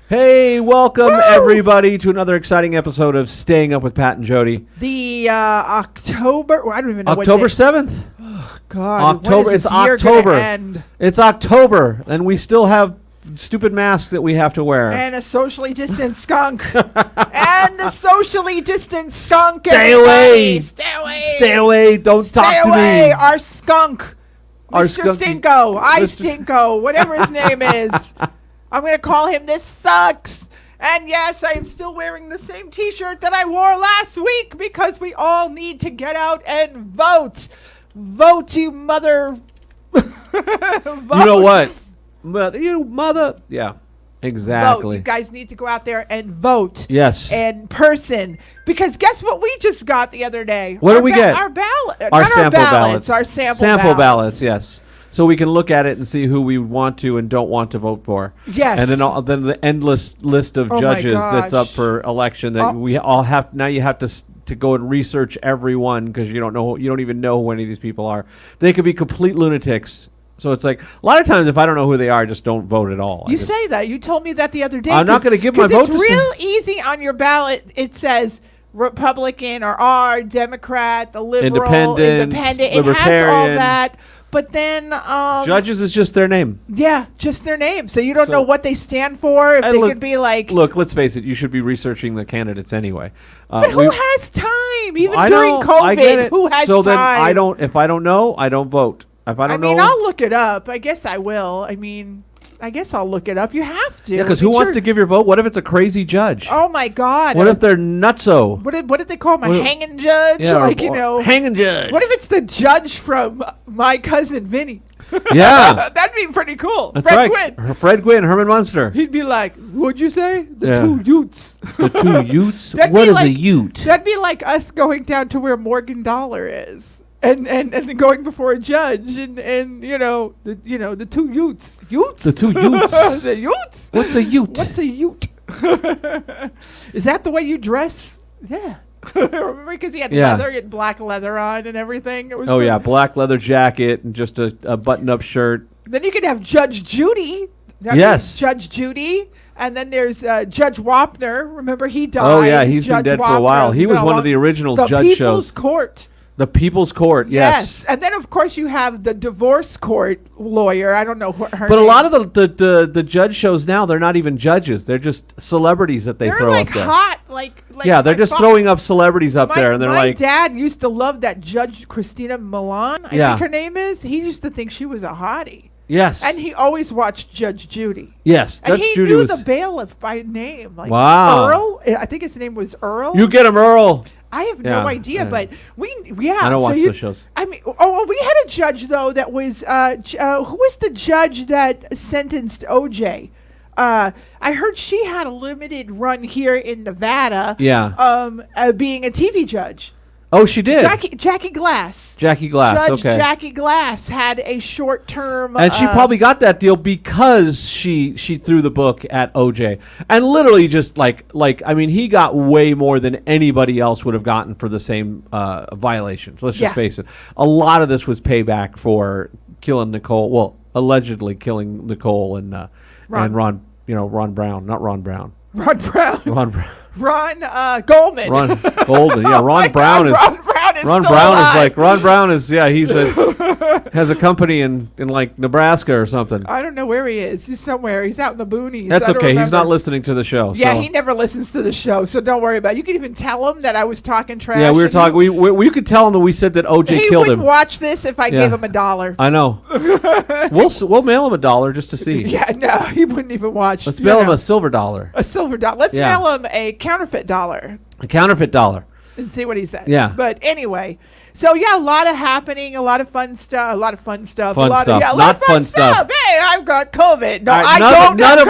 Hey, welcome everybody to another exciting episode of Staying Up with Pat and Jodi. The October, I don't even know October 7th? Oh, God. October. When is It's this year October. gonna end? It's October, and we still have stupid masks that we have to wear. And a socially distant skunk. And the socially distant skunk. Stay everybody. away. Stay away. Stay away. Don't Stay talk to away. me. Our skunk. Our Mr. skunky- Stinko. Mr. Stinko. Whatever his name is. I'm going to call him This Sucks. And yes, I am still wearing the same t-shirt that I wore last week because we all need to get out and vote. Vote, you mother. Vote. You know what? Mother. Yeah, exactly. Vote. You guys need to go out there and vote. Yes. In person. Because guess what we just got the other day? What did we get? Our ballot. Our Not sample our ballots. Our sample ballots. ballots. Yes. So we can look at it and see who we want to and don't want to vote for. Yes. And then the endless list of Oh my judges that's up gosh. for election that we all have. Now you have to go and research everyone because you don't even know who any of these people are. They could be complete lunatics. So it's like a lot of times if I don't know who they are, I just don't vote at all. You say that. You told me that the other day. I'm not going to give my vote to Because it's real easy on your ballot. It says Republican or R, Democrat, the liberal, independent. It has all libertarian. that. But then judges is just their name. Yeah, just their name. So you don't know what they stand for. If they could be like. Look, let's face it. You should be researching the candidates anyway. But who has time? Even I during know, COVID, I get it. who has so time? then I don't. If I don't know, I don't vote. If I don't know, I'll look it up. I guess I will. I guess I'll look it up. You have to. Yeah, because who wants to give your vote? What if it's a crazy judge? Oh my God! What if they're nutso? What did they call him? A hanging judge? Yeah, hanging judge. What if it's the judge from My Cousin Vinny? Yeah, that'd be pretty cool. That's Fred right. Gwynn. Fred Gwynn, Herman Munster. He'd be like, "What'd you say? The Yeah. two Utes." The two Utes. That'd What be is like- a Ute? That'd be like us going down to where Morgan Dollar is. And then going before a judge and the two Utes. Utes? The two Utes. The Utes? What's a Ute? What's a Ute? Is that the way you dress? Yeah. Remember, because he had leather, he had black leather on and everything. It was black leather jacket and just a button-up shirt. Then you could have Judge Judy. Yes. Judge Judy. And then there's Judge Wapner. Remember, he died. Oh yeah, he's Judge been dead Wapner. for a while. He He's was been one of the original judge People's shows. Court. The People's Court, yes. And then, of course, you have the divorce court lawyer. I don't know her name. But a lot of the judge shows now, they're not even judges. They're just celebrities that they throw like up there. hot, yeah, they're just throwing up celebrities up there, and they're my like. My dad used to love that Judge Christina Milan. I think her name is. He used to think she was a hottie. Yes. And he always watched Judge Judy. Yes. And Judge he Judy knew the bailiff by name. Like wow. Earl. I think his name was Earl. You get him, Earl. I have no idea, but I don't watch those shows. I mean, we had a judge though that was who was the judge that sentenced OJ? I heard she had a limited run here in Nevada. Yeah. Being a TV judge. Oh, she did. Jackie Glass. Jackie Glass. Judge okay. Jackie Glass had a short term. And she probably got that deal because she threw the book at OJ, and literally just he got way more than anybody else would have gotten for the same violations. Let's just face it. A lot of this was payback for killing Nicole. Well, allegedly killing Nicole and Ron Brown, not Ron Brown. Ron Brown. Ron Brown. Ron Goldman. Ron Goldman. Yeah, Ron Brown is. Ron Brown is like Ron Brown is. Yeah, has a company in like Nebraska or something. I don't know where he is. He's somewhere. He's out in the boonies. That's okay. He's not listening to the show. Yeah, so. he never listens to the show, so don't worry about it. You can even tell him that I was talking trash. Yeah, we were talking. We could tell him that we said that OJ killed him. He wouldn't watch this if I gave him $1. I know. we'll mail him $1 just to see. Yeah, no, he wouldn't even watch. Let's mail him a silver dollar. A silver dollar. Let's mail him a counterfeit dollar. A counterfeit dollar. And see what he says. Yeah. But anyway, so yeah, a lot of happening, a lot of fun stuff, a lot of fun stuff. Fun stuff. A lot Not of fun stuff. Hey, I've got COVID. No, I don't. None of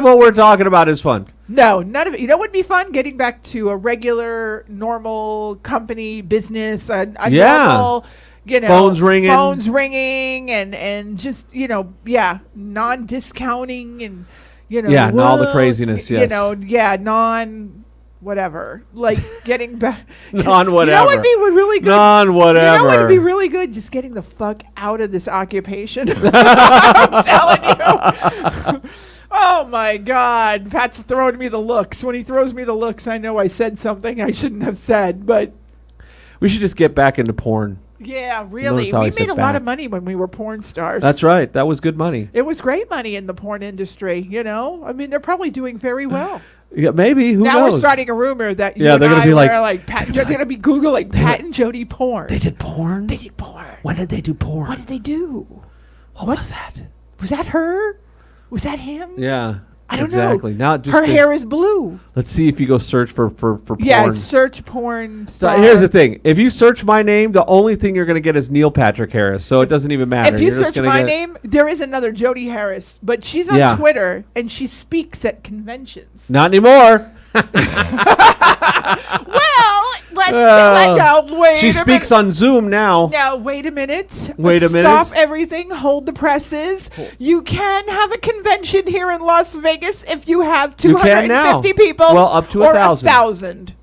what we're talking about is fun. No, none of it. You know what would be fun? Getting back to a regular, normal company business, a normal, phones ringing, and just non-discounting and and all the craziness. Yes. Whatever, like getting back. Non-whatever. You know what would be really good? Non-whatever. You know what would be really good? Just getting the fuck out of this occupation. I'm telling you. Oh my God. Pat's throwing me the looks. When he throws me the looks, I know I said something I shouldn't have said, but We should just get back into porn. yeah, really. how I We said made a lot of money when we were porn stars. That's right. That was good money. It was great money in the porn industry, you know? I mean, they're probably doing very well. Yeah, maybe. Who Now knows? we're starting a rumor that you Yeah, and they're gonna I be like- were like Pat, they're going to be Googling Pat and Jodi porn. They did porn? They did porn. When did they do porn? What did they do? What was that? Was that her? Was that him? Yeah. I don't exactly. know. Now just Her hair is blue. Let's see if you go search for porn. Yeah, search porn. So star. here's the thing. If you search my name, the only thing you're going to get is Neil Patrick Harris. So it doesn't even matter. If you You're just search gonna my get- name, there is another Jodi Harris, but she's on Yeah. Twitter and she speaks at conventions. Not anymore. Well, let's go. Wait She a speaks minute. on Zoom now. Now, wait a minute. Wait a minute. Stop everything. Hold the presses. You can have a convention here in Las Vegas if you have You can 250 now. people. Well, up to or 1,000. 1,000.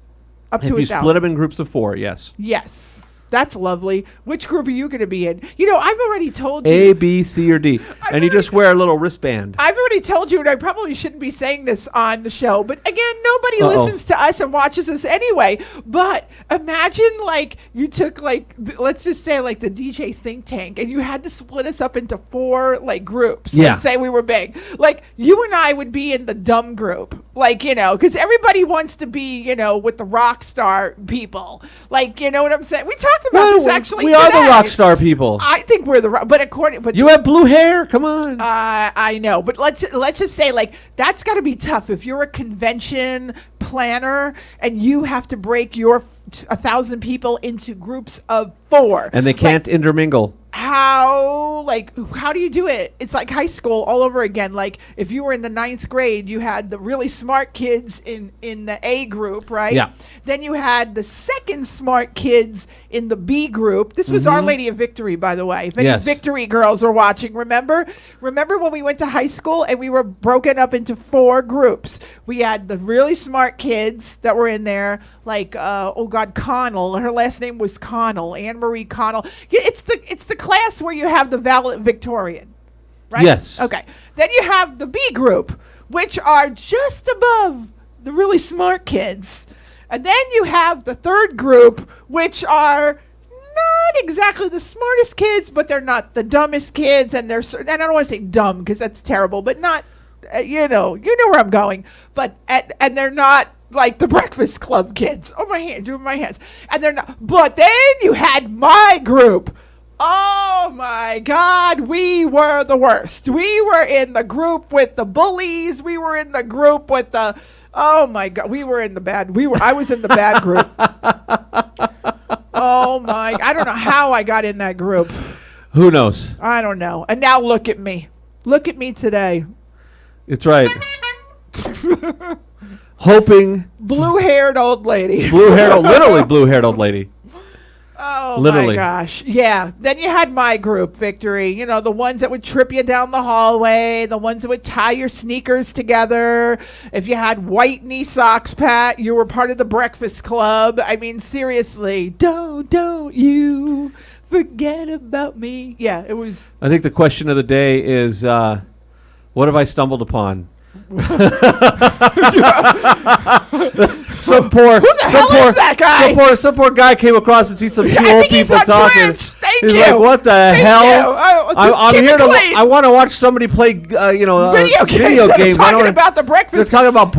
Up If to you 1,000. split them in groups of 4, yes. Yes. That's lovely. Which group are you going to be in? You know, I've already told you. A, B, C, or D. And you just wear a little wristband. I've already told you, and I probably shouldn't be saying this on the show, but again, nobody Uh-oh. listens to us and watches us anyway. But imagine, like, you took, like, let's just say, like, the DJ think tank, and you had to split us up into 4, like, groups. Yeah. And say we were big. Like, you and I would be in the dumb group. Like, you know, because everybody wants to be, you know, with the rock star people. Like, you know what I'm saying? We talked about this actually we are today. the rock star people. I think we're the rock, but according, but You have blue hair. Come on. I know, but let's just say, like, that's got to be tough if you're a convention planner and you have to break your 1,000 people into groups of 4, And they can't intermingle. How do you do it? It's like high school all over again. Like, if you were in the 9th grade, you had the really smart kids in the A group, right? Yeah. Then you had the second smart kids in the B group. This was Our Lady of Victory, by the way. If any Yes. Victory girls are watching, remember when we went to high school and we were broken up into 4 groups? We had the really smart kids that were in there, like Connell. Her last name was Connell, Anne Marie Connell. Yeah, it's the class where you have the valedictorian, right? Yes. Okay. Then you have the B group, which are just above the really smart kids. And then you have the third group, which are not exactly the smartest kids, but they're not the dumbest kids. And and I don't want to say dumb because that's terrible, but not, you know where I'm going. But, and they're not like the Breakfast Club kids. Oh, doing my hands. And they're not, but then you had my group. Oh my God, we were the worst. We were in the group with the bullies. We were in the group with the, oh my God, I was in the bad group. Oh my, I don't know how I got in that group. Who knows? I don't know. And now look at me. Look at me today. It's right. Hoping. Blue-haired old lady. Literally blue-haired old lady. Oh Literally. my gosh. Yeah. Then you had my group, Victory. You know, the ones that would trip you down the hallway, the ones that would tie your sneakers together. If you had white knee socks, Pat, you were part of the Breakfast Club. I mean, seriously, don't you forget about me. Yeah, it was. I think the question of the day is, what have I stumbled upon? Some poor, Who the hell is that guy? Some poor guy came across and sees some two I old think he's people on talking. Twitch. Thank He's you. like, "What the Thank hell? you. Oh, just I'm keep here it to. clean. I want to watch somebody play. Video games. Video They're games. I talking don't. about the They're Breakfast talking about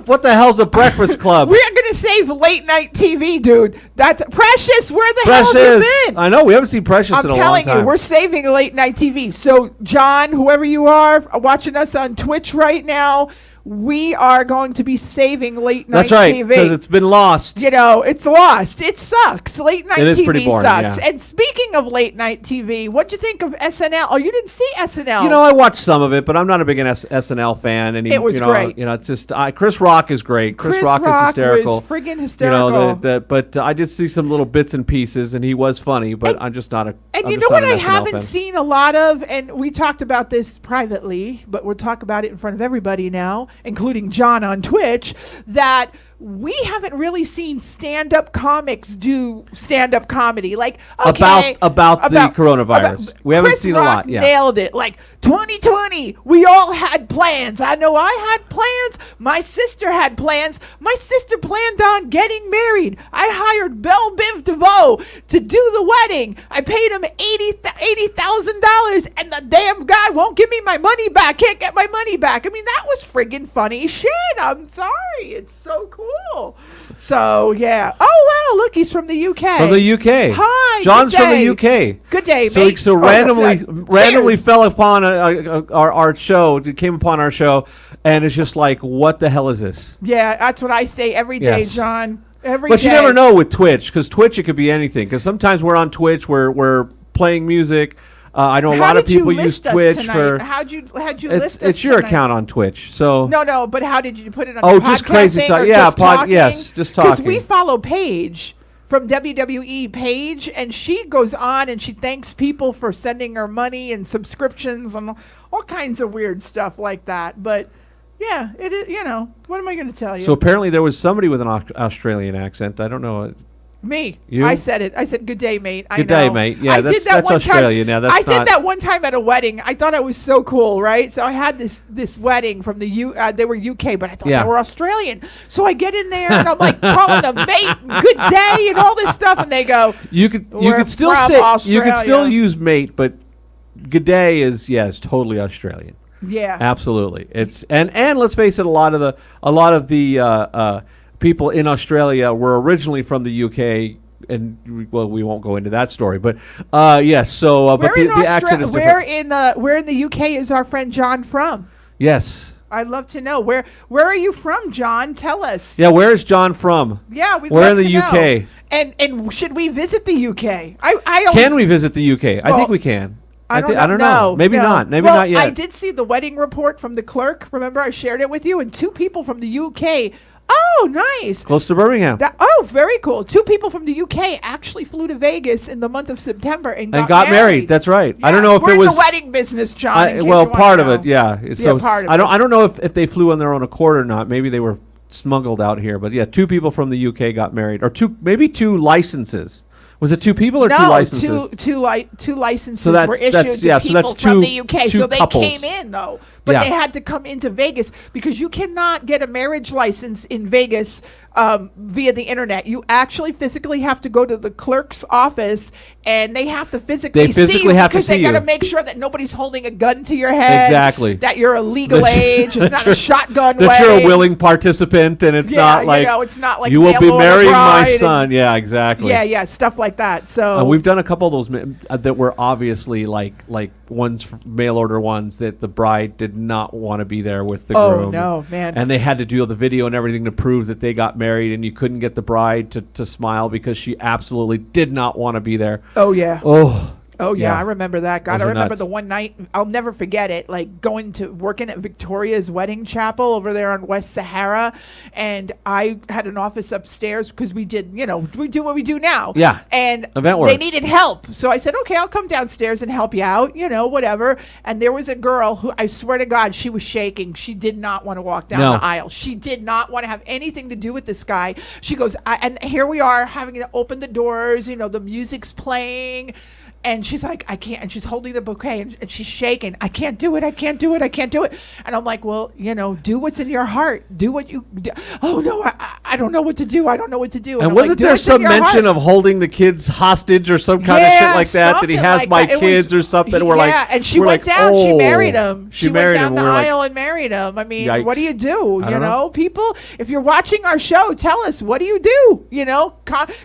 what the hell's a Breakfast Club? We are going to save late night TV, dude. That's Precious. Where the hell have Precious. you been? I know we haven't seen Precious I'm in a long telling time. you, we're saving late night TV. So, John, whoever you are watching us on Twitch right now, we are going to be saving late night That's right, TV. because it's been lost. You know, it's lost. It sucks. Late night It is TV pretty boring, sucks. yeah. And speaking of late night TV, what'd you think of SNL? Oh, you didn't see SNL. You know, I watched some of it, but I'm not a big SNL fan. And It was great. You know, it's just Chris Rock is great. Chris Rock is hysterical. was friggin' hysterical. You know, but I did see some little bits and pieces, and he was funny. But I'm just not a. And I'm you just know not what an I SNL haven't fan. seen a lot of, and we talked about this privately, but we'll talk about it in front of everybody now, including John on Twitch, that we haven't really seen stand-up comics do stand-up comedy. Like, okay, about the coronavirus. We haven't Chris seen Rock a lot. Yeah. nailed it. Like 2020, we all had plans. I know I had plans. My sister had plans. My sister planned on getting married. I hired Belle Biv DeVoe to do the wedding. I paid him $80,000, and the damn guy won't give me my money back. Can't get my money back. I mean, that was friggin' funny shit. I'm sorry. It's so cool. So yeah. Oh wow, look, he's from the UK. From the UK. Hi. John's good from day. the UK. Good day, So mate. so Oh, randomly cheers. fell upon our show. It came upon our show, and it's just like, what the hell is this? Yeah, that's what I say every day, Yes. John. Every day. But you never know with Twitch, because Twitch, it could be anything. Because sometimes we're on Twitch, we're playing music. I know a lot of people use Twitch for. How'd you list us It's your tonight? account on Twitch, so. No, but how did you put it on? Oh, the just crazy podcasting talk. or Yeah, just talking? yes, just Because talking. we follow Paige from WWE Paige, and she goes on and she thanks people for sending her money and subscriptions and all kinds of weird stuff like that. But yeah, it is. You know, what am I going to tell you? So apparently there was somebody with an Australian accent. I don't know. Me. You? I said it. I said, good day, mate. I Good day, know. mate. Yeah, I that's did that one Australia. time. Now that's I not. did that one time at a wedding. I thought it was so cool, right? So I had this wedding from the they were UK, but I thought Yeah. they were Australian. So I get in there and I'm like calling them mate, good day, and all this stuff, and they go, You could "We're still from say you could still Australia." use mate, but good day is totally Australian. yeah. Absolutely. It's and let's face it, a lot of the people in Australia were originally from the UK. And we won't go into that story, but yes. So, but the accent is different. Where in the UK is our friend John from? Yes. I'd love to know. Where are you from, John? Tell us. Yeah. Where is John from? Yeah, we'd We're love in the to know. UK. And should we visit the UK? I always, Can we visit the UK? I Well, think we can. I don't don't know. know. Maybe No. not. Maybe Well, not yet. I did see the wedding report from the clerk. Remember, I shared it with you, and 2 people from the UK. Oh, nice. Close to Birmingham. Very cool. 2 people from the UK actually flew to Vegas in the month of September and got married. That's right. I don't know if we're it was in the wedding business, John. in case well, you wanna part of know. it. Yeah. So part of I it. don't know if they flew on their own accord or not. Maybe they were smuggled out here. But yeah, 2 people from the UK got married, or maybe 2 licenses. Was it 2 people or 2 licenses? two licenses So that's- were issued that's- to yeah, so people that's from 2 the UK. So they couples. came in though, but Yeah. they had to come into Vegas because you cannot get a marriage license in Vegas via the internet. You actually physically have to go to the clerk's office, and they have to physically see you have to because they see got to you. make sure that nobody's holding a gun to your head. Exactly. That you're a legal age. It's not a shotgun That you're a wedding. willing participant, and it's Yeah, not like it's not like you will be mail order marrying my bride and- son. Yeah, exactly. Yeah, stuff like that. So We've done a couple of those that were obviously like ones mail order ones that the bride did not want to be there with the groom. Oh no, man. And they had to do the video and everything to prove that they got married, and you couldn't get the bride to smile because she absolutely did not want to be there. Oh yeah. Oh, Yeah, I remember that. God, Those I are remember nuts. the one night, I'll never forget it, like working at Victoria's wedding chapel over there on West Sahara. And I had an office upstairs because we did, we do what we do now. Yeah, And event they work. needed help. So I said, okay, I'll come downstairs and help you out, whatever. And there was a girl who, I swear to God, she was shaking. She did not want to walk down No. the aisle. She did not want to have anything to do with this guy. She goes, and here we are having to open the doors, the music's playing. And she's like, I can't. And she's holding the bouquet and she's shaking. I can't do it. I can't do it. I can't do it. And I'm like, well, do what's in your heart. Do what you do. Oh, no, I don't know what to do. I don't know what to do. And I'm wasn't like, "Do there what's in some your mention heart." of holding the kids hostage or some kind of shit like that he something has like my that. It kids was- or something? We're like, yeah, and she we're went like, down. She oh. married him. She went married down him. the We're like, aisle and married him. I mean, Yikes. what do you do? I don't know. People, if you're watching our show, tell us, what do you do?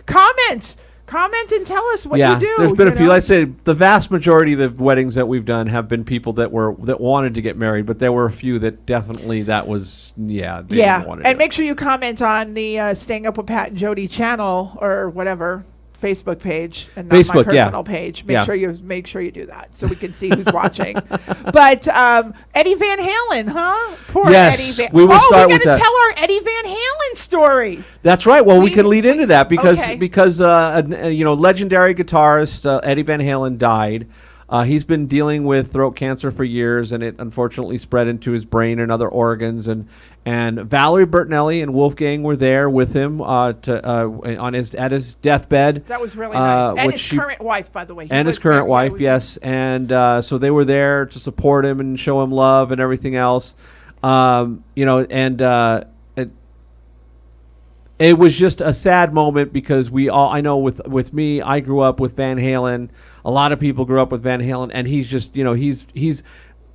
Comment. Comment and tell us what you do. There's been a few. know? I say the vast majority of the weddings that we've done have been people that wanted to get married, but there were a few that definitely they didn't want to And do it. make sure you comment on the Staying Up with Pat and Jodi channel or whatever Facebook page and not my Facebook, yeah. personal page. Yeah. Make sure you do that so we can see who's watching. But Eddie Van Halen, huh? Poor Yes, Eddie Van. we will start we with gotta that. tell our Eddie Van Halen story. That's right. Well, we can lead into that because okay. legendary guitarist Eddie Van Halen died. He's been dealing with throat cancer for years, and it unfortunately spread into his brain and other organs. And Valerie Bertinelli and Wolfgang were there with him at his deathbed. That was really nice. And his current wife, by the way. Yes. And so they were there to support him and show him love and everything else. It was just a sad moment because I know with me, I grew up with Van Halen. A lot of people grew up with Van Halen, and he's just, he's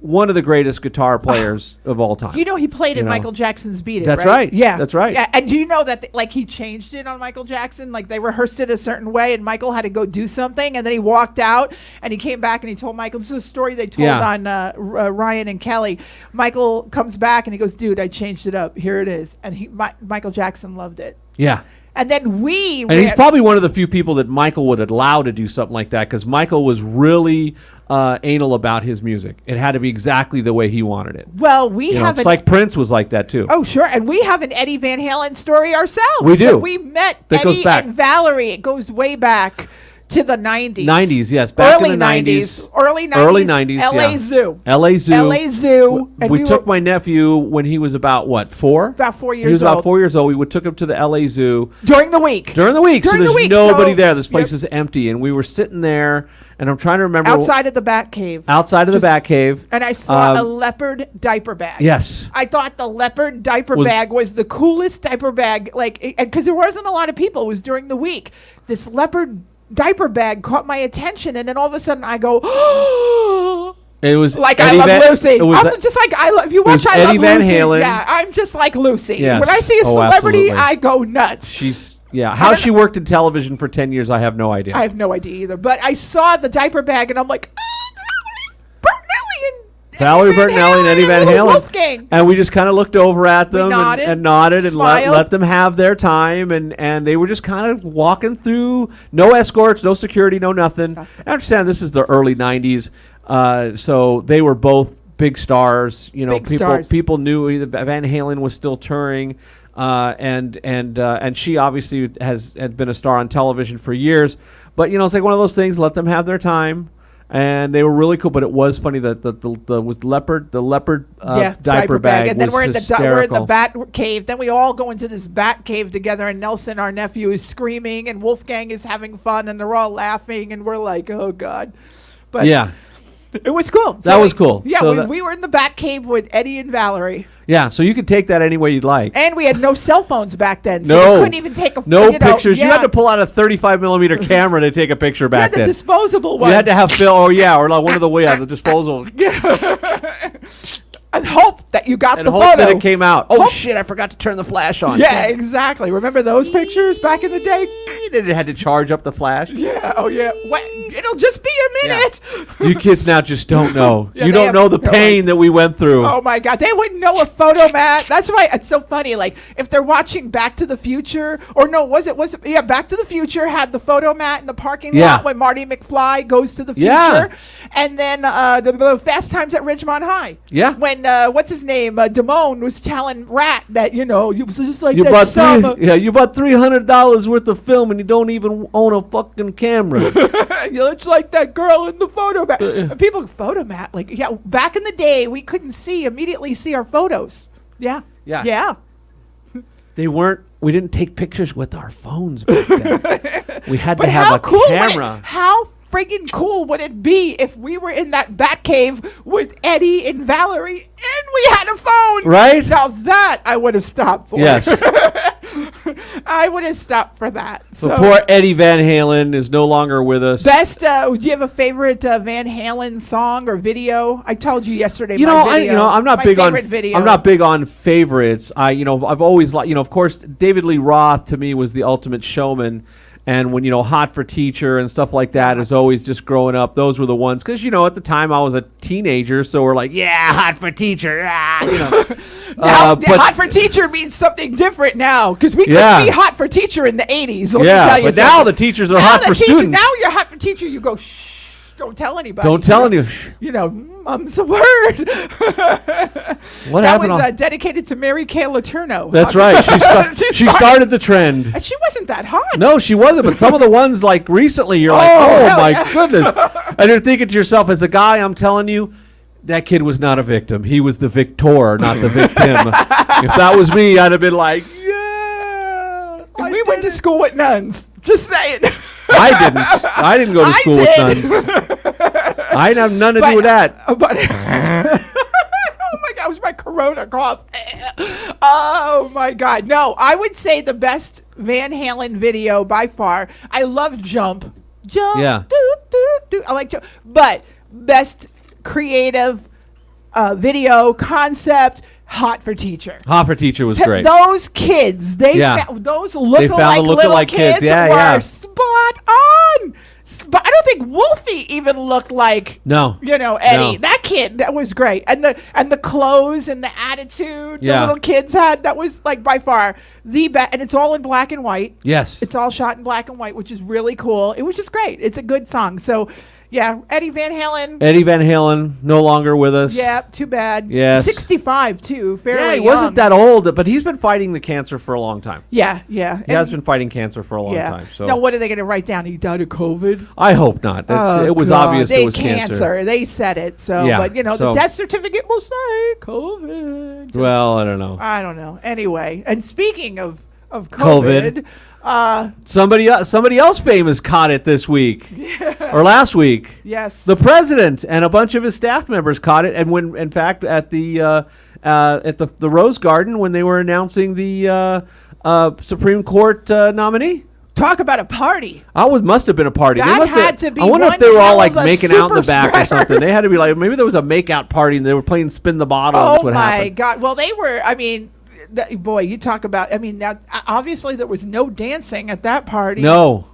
one of the greatest guitar players of all time. He played in Michael Jackson's Beat It, That's right. Yeah. That's right. Yeah. And do you know that he changed it on Michael Jackson? Like, they rehearsed it a certain way, and Michael had to go do something, and then he walked out, and he came back, and he told Michael, this is a story they told on Ryan and Kelly. Michael comes back, and he goes, dude, I changed it up. Here it is. And Michael Jackson loved it. Yeah. And then he's probably one of the few people that Michael would allow to do something like that, because Michael was really anal about his music. It had to be exactly the way he wanted it. Well, it's like Prince was like that too. Oh, sure. And we have an Eddie Van Halen story ourselves. We do. We met Eddie and Valerie. It goes way back to the 90s. 90s, yes. Back in the 90s. Early 90s. LA Zoo. LA Zoo. LA Zoo. And we took my nephew when he was about, 4? About 4 years old. He was about 4 years old. We took him to the LA Zoo. During the week. So there's nobody there. This place is empty. And we were sitting there, and I'm trying to remember. Outside of the Batcave. And I saw a leopard diaper bag. Yes. I thought the leopard diaper bag was the coolest diaper bag. Because there wasn't a lot of people. It was during the week. This leopard diaper bag caught my attention, and then all of a sudden I go, oh, it was like Eddie I Love Lucy. I'm just like I love. If you watch I Eddie Love Van Lucy, Halen. Yeah, I'm just like Lucy. Yes. When I see a celebrity, absolutely. I go nuts. She's how she worked in television for 10 years, I have no idea. I have no idea either. But I saw the diaper bag, and I'm like, Valerie Bertinelli and Eddie Van Halen. Wolfgang. And we just kind of looked over at them and nodded and smiled. let them have their time. And they were just kind of walking through. No escorts, no security, no nothing. I understand this is the early 90s. So they were both big stars. People knew Van Halen was still touring. And she obviously had been a star on television for years. But, it's like one of those things, let them have their time. And they were really cool, but it was funny that the leopard diaper bag. And then was we're in the bat cave. Then we all go into this bat cave together, and Nelson, our nephew, is screaming, and Wolfgang is having fun, and they're all laughing, and we're like, oh God. But yeah, it was cool. That was cool. Yeah, so we were in the bat cave with Eddie and Valerie. Yeah, so you could take that any way you'd like. And we had no cell phones back then, so we couldn't even take pictures. You had to pull out a 35mm camera to take a picture back then. The disposable ones. You had to have film, or like one of the disposable. And hope that you got the photo. And hope that it came out. Oh, shit, I forgot to turn the flash on. Yeah, exactly. Remember those pictures back in the day? Then it had to charge up the flash. Yeah, oh yeah. It'll just be a minute. Yeah. You kids now just don't know. You don't know the pain that we went through. Oh my God. They wouldn't know a photomat. That's why it's so funny. Like, if they're watching Back to the Future, or no, was it Back to the Future had the photomat in the parking lot when Marty McFly goes to the future. Yeah. And then the Fast Times at Ridgemont High. Yeah. When what's his name? Damone was telling Rat that, you was just like you bought $300 worth of film and you don't even own a fucking camera. It's like that girl in the photomat. And people photomat, back in the day we couldn't immediately see our photos. Yeah. We didn't take pictures with our phones back then. We had to have a camera. How friggin' cool would it be if we were in that bat cave with Eddie and Valerie and we had a phone? Right? Now that I would have stopped for. Yes. I would have stopped for that. So poor Eddie Van Halen is no longer with us. Do you have a favorite Van Halen song or video? I told you yesterday. I'm not big on video. I'm not big on favorites. I've always of course, David Lee Roth to me was the ultimate showman. And when, Hot for Teacher and stuff like that is always just growing up. Those were the ones. Because, at the time I was a teenager. So we're like, yeah, Hot for Teacher. Now, Hot for Teacher means something different now. Because we couldn't be Hot for Teacher in the 80s. But now the teachers are hot for students. Now you're Hot for Teacher. You go, shh. Don't tell anybody. Don't tell anyone. You know, mum's the word. What that happened? was dedicated to Mary Kay Letourneau. That's right. She started the trend. And she wasn't that hot. No, she wasn't. But some of the ones like recently, you're like, oh my goodness. And you're thinking to yourself, as a guy, I'm telling you, that kid was not a victim. He was the victor, not the victim. If that was me, I'd have been like, yeah. And we went to school with nuns. Just saying. I didn't go to school with nuns. I didn't have none to do with that. But oh my God, it was my corona cough. Oh my God. No, I would say the best Van Halen video by far. I love Jump. Jump. Yeah. Doo, doo, doo. I like Jump. But best creative video concept, Hot for Teacher. Hot for Teacher was great. Those kids, those found look-alike the little look-alike kids yeah, were yeah. spot on. But I don't think Wolfie even looked like No. Eddie. No. That kid, that was great. And the clothes and the attitude the little kids had, that was like by far the best. And it's all in black and white. Yes. It's all shot in black and white, which is really cool. It was just great. It's a good song. So yeah, Eddie Van Halen. Eddie Van Halen, no longer with us. Yeah, too bad. Yes. 65 too, fairly Yeah, he young. wasn't that old, but he's been fighting the cancer for a long time. Yeah. He has been fighting cancer for a long time. So Now, what are they going to write down? He died of COVID? I hope not. It was God. obvious it was cancer. They said it. So, Yeah, but the so- death certificate will say COVID. Well, I don't know. I don't know. Anyway, and speaking of COVID. Somebody else famous caught it this week or last week. Yes. The president and a bunch of his staff members caught it, and when, in fact, at the Rose Garden when they were announcing the Supreme Court nominee. Talk about a party. Must have been a party. That They must had to be I wonder one if they were all hell like of a making out in the super back or spreader. something. They had to be like, maybe there was a make-out party and they were playing spin the bottle. Oh That's what my happened. God. Well, they were, boy, you talk about, now, obviously there was no dancing at that party. No.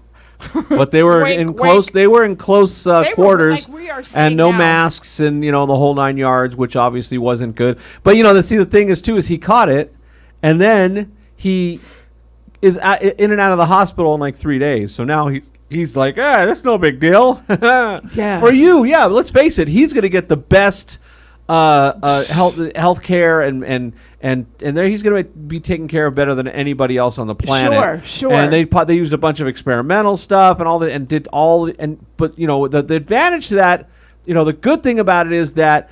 But they were Wink, in close. wink. They were in close They were quarters, like we are and seeing no now. masks, and the whole 9 yards, which obviously wasn't good. But the thing is he caught it, and then he is in and out of the hospital in like 3 days. So now he's like, that's no big deal. Yeah. For you, yeah. But let's face it, he's going to get the best health care and there he's going to be taken care of better than anybody else on the planet. Sure. And they used a bunch of experimental stuff and all that, and did all but the advantage to that, the good thing about it is that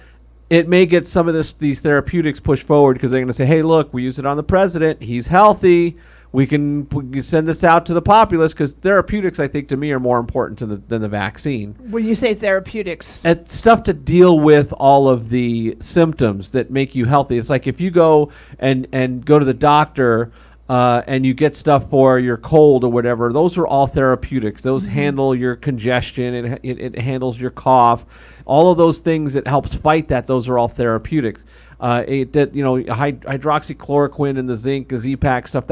it may get some of these therapeutics pushed forward because they're going to say, hey, look, we used it on the president. He's healthy. We can send this out to the populace because therapeutics, I think, to me, are more important than the vaccine. When you say therapeutics. And stuff to deal with all of the symptoms that make you healthy. It's like if you go and go to the doctor and you get stuff for your cold or whatever, those are all therapeutics. Those handle your congestion. It handles your cough. All of those things that helps fight that, those are all therapeutic. Hydroxychloroquine and the zinc, the Z-Pak stuff,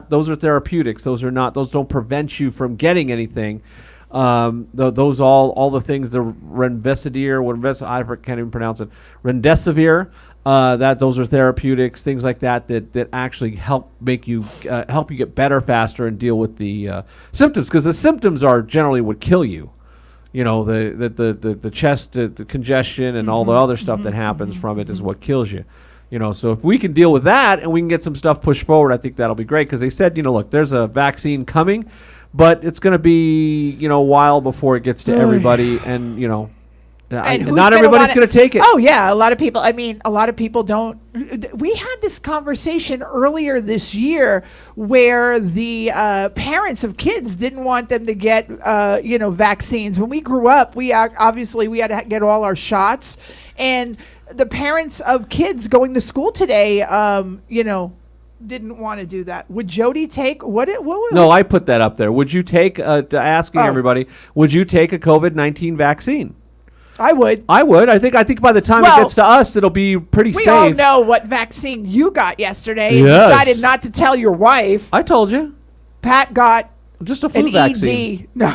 those are therapeutics. Those don't prevent you from getting anything. Those all the things, the remdesivir, I can't even pronounce it, remdesivir, those are therapeutics, things like that actually help you get better faster and deal with the symptoms, because the symptoms are generally what kill you. The chest, the congestion, and all the other stuff that happens from it is what kills you. So if we can deal with that and we can get some stuff pushed forward, I think that'll be great. Because they said, look, there's a vaccine coming, but it's going to be, a while before it gets to everybody, and not everybody's going to take it. Oh yeah, a lot of people. A lot of people don't. We had this conversation earlier this year where the parents of kids didn't want them to get vaccines. When we grew up, we obviously we had to get all our shots, and the parents of kids going to school today, didn't want to do that. Would Jodi take what was? No, I put that up there. Would you take asking everybody? Would you take a COVID-19 vaccine? I would. I think by the time it gets to us, it'll be pretty safe. We all know what vaccine you got yesterday. Yes. And decided not to tell your wife. I told you. Pat got just a flu an vaccine. ED. No.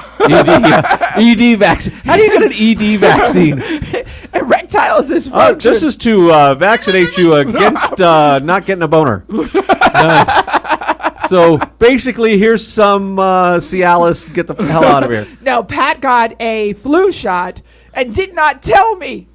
ED vaccine. How do you get an ED vaccine? Erectile dysfunction. This is to vaccinate you against not getting a boner. So basically, here's some Cialis. Get the hell out of here. No, Pat got a flu shot, and did not tell me.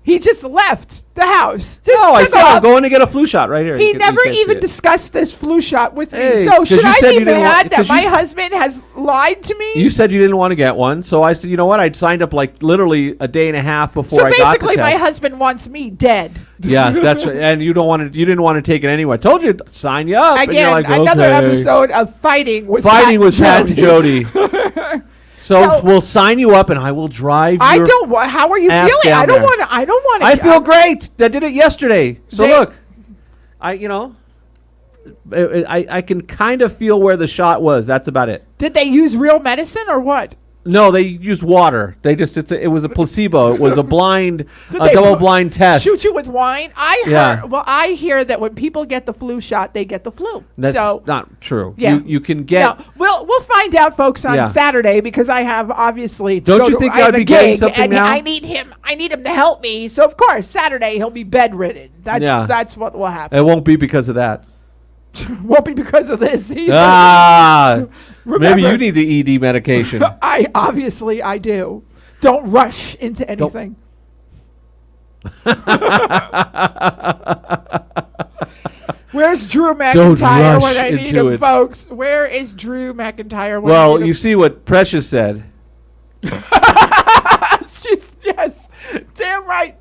He just left the house. Just No, I took said I'm off. going to get a flu shot right here. He You can- never you can't see even it. discussed this flu shot with Hey, me. So 'cause should you I said be you didn't want- mad that 'cause my you- husband has lied to me? You said you didn't want to get one, so I said, you know what? I signed up like literally a day and a half before so I got the basically, test. my husband wants me dead. Yeah, that's right. And you didn't want to take it anyway. I told you to sign you up. and you're Again, like, another okay. episode of fighting with Pat and Jodi. So So- we'll sign you up, and I will drive. I your don't. How are you ass feeling? down I don't there. want to. I don't want to. I feel great. I did it yesterday. So They- look, I can kind of feel where the shot was. That's about it. Did they use real medicine or what? No, they used water. They just it was a placebo. It was a blind, Did a they double-blind test. Shoot you with wine? Yeah. I hear that when people get the flu shot, they get the flu. That's so not true. Yeah. You can get. no, we'll find out, folks, on Yeah. Saturday because I have obviously. Don't go you to- think I have I'd a be getting gig, something and now? I need him. I need him to help me. So of course Saturday he'll be bedridden. That's what will happen. It won't be because of that. Won't be because of this either. Maybe Remember- you need the ED medication. I do. Don't rush into anything. Where's Drew McIntyre when I rush need into him, it. folks? Where is Drew McIntyre when I Well, need you him? see what Precious said. Yes, damn right.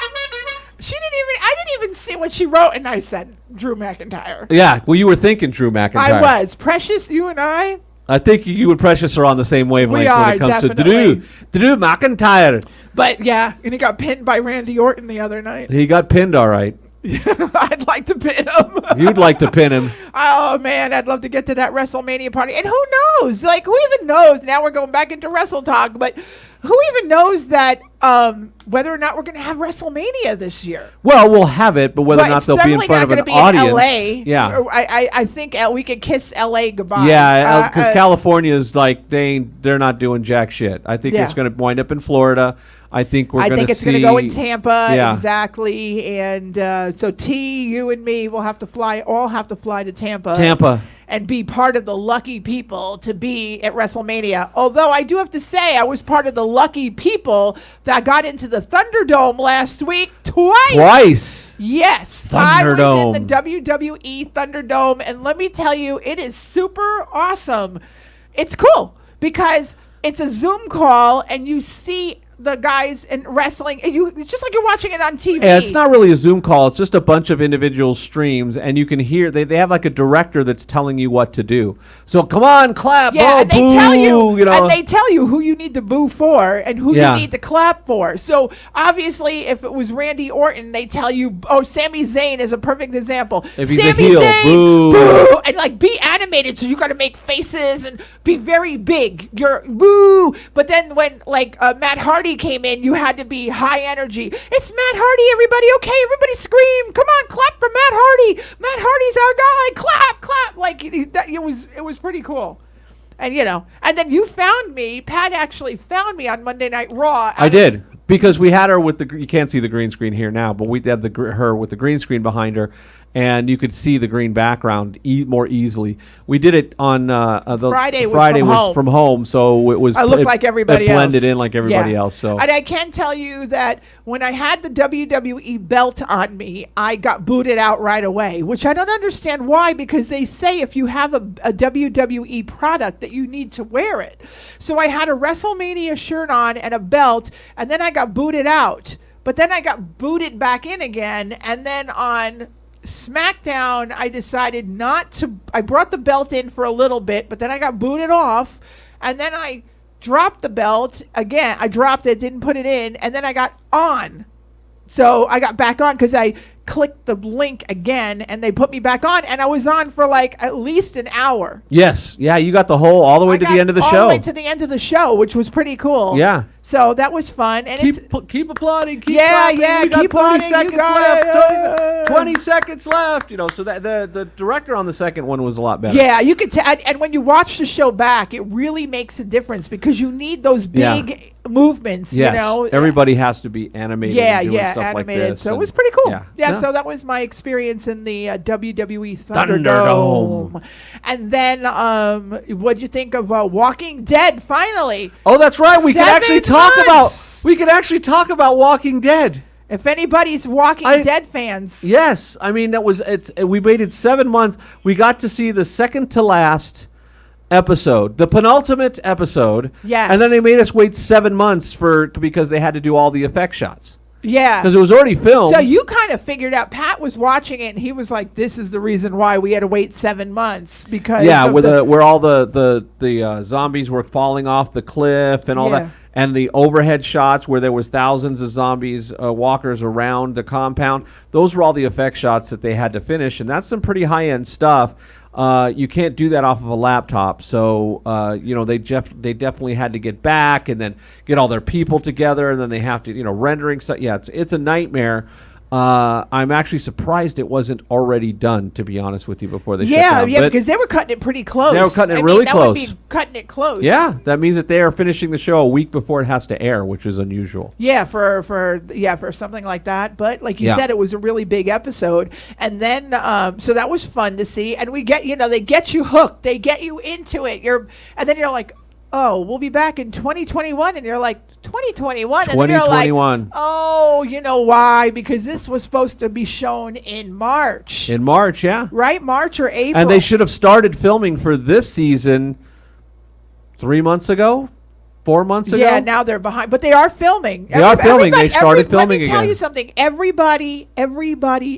I didn't even see what she wrote, and I said Drew McIntyre. Yeah, well, you were thinking Drew McIntyre. I was. Precious, you and I. I think you and Precious are on the same wavelength when are, it comes definitely. to Drew McIntyre. But yeah, and he got pinned by Randy Orton the other night. He got pinned, all right. I'd like to pin him. You'd like to pin him. Oh man, I'd love to get to that WrestleMania party. And who knows? Like, who even knows? Now we're going back into Wrestle Talk, but who even knows that whether or not we're going to have WrestleMania this year? Well, we'll have it, but whether or not it's they'll be in definitely front of not an gonna be audience. in LA. Yeah. I think we could kiss LA goodbye. Yeah, because California's like they're not doing jack shit. I think Yeah. it's going to wind up in Florida. I think we're I going think to it's see. going to go in Tampa, Yeah. exactly. And so T, you and me will all have to fly to Tampa. Tampa. And be part of the lucky people to be at WrestleMania. Although I do have to say, I was part of the lucky people that got into the Thunderdome last week twice. Yes. Thunderdome. I was in the WWE Thunderdome, and let me tell you, it is super awesome. It's cool because it's a Zoom call, and you see the guys in wrestling, and it's just like you're watching it on TV. Yeah, it's not really a Zoom call. It's just a bunch of individual streams, and you can hear they have like a director that's telling you what to do. So come on, clap, Yeah, and they boo, tell you, know. and they tell you who you need to boo for and who Yeah. you need to clap for. So obviously, if it was Randy Orton, they tell you, oh, Sami Zayn is a perfect example. If he's a Sami heel, Zayn, boo. and like be animated. So you got to make faces and be very big. You're boo. But then when like Matt Hardy came in, you had to be high energy. It's Matt Hardy, everybody. Okay, everybody scream. Come on, clap for Matt Hardy. Matt Hardy's our guy. Clap, clap. Like it was pretty cool. And and then you found me. Pat actually found me on Monday Night Raw. I did because we had her with you can't see the green screen here now, but we had her with the green screen behind her, and you could see the green background more easily. We did it on the Friday was from home, so it was. I looked like everybody else. It blended else. in like everybody Yeah. else. So and I can tell you that when I had the WWE belt on me, I got booted out right away, which I don't understand why, because they say if you have a WWE product that you need to wear it. So I had a WrestleMania shirt on and a belt, and then I got booted out. But then I got booted back in again, and then on SmackDown, I decided not to. I brought the belt in for a little bit, but then I got booted off, and then I dropped the belt again. I dropped it, didn't put it in, and then I got on. So I got back on because I clicked the link again, and they put me back on, and I was on for like at least an hour. yes, yeah, you got the whole all the way to the end of the all show. the way to the end of the show, which was pretty cool. Yeah. So that was fun, and Keep applauding. Keep Yeah, clapping. yeah, We got keep 20 applauding, you seconds got left. it. 20 seconds left. So that the director on the second one was a lot better. Yeah, you could tell, and when you watch the show back, it really makes a difference because you need those big movements. Yes. You know, Everybody has to be animated. Yeah, and doing yeah, stuff animated. Like this, so it and- was pretty cool. Yeah, No, So that was my experience in the WWE Thunderdome. Thunderdome. And then, what'd you think of Walking Dead? Finally. Oh, that's right. We could 7 actually talk months. about Walking Dead. If anybody's Walking Dead fans. Yes, I mean we waited 7 months. We got to see the second to last episode, the penultimate episode. Yes. And then they made us wait 7 months because they had to do all the effect shots. Yeah. Because it was already filmed. So you kind of figured out, Pat was watching it and he was like, this is the reason why we had to wait 7 months because where all the zombies were falling off the cliff and all that. And the overhead shots where there was thousands of zombies, walkers around the compound. Those were all the effect shots that they had to finish. And that's some pretty high-end stuff. You can't do that off of a laptop. So, they definitely had to get back and then get all their people together. And then they have to, rendering stuff. Yeah, it's a nightmare. I'm actually surprised it wasn't already done, to be honest with you, before they shut down. Yeah, because they were cutting it pretty close. They were cutting it really close. That would be cutting it close. Yeah, that means that they are finishing the show a week before it has to air, which is unusual. Yeah, for something like that. But like you said, it was a really big episode. And then, so that was fun to see. And we get, they get you hooked. They get you into it. And then you're like, oh, we'll be back in 2021. And you're like, 2021? And then you're like, oh, you know why? Because this was supposed to be shown in March. In March, yeah. Right? March or April. And they should have started filming for this season 3 months ago? 4 months ago? Yeah, now they're behind. But they are filming. They started filming again. Let me tell you something. Everybody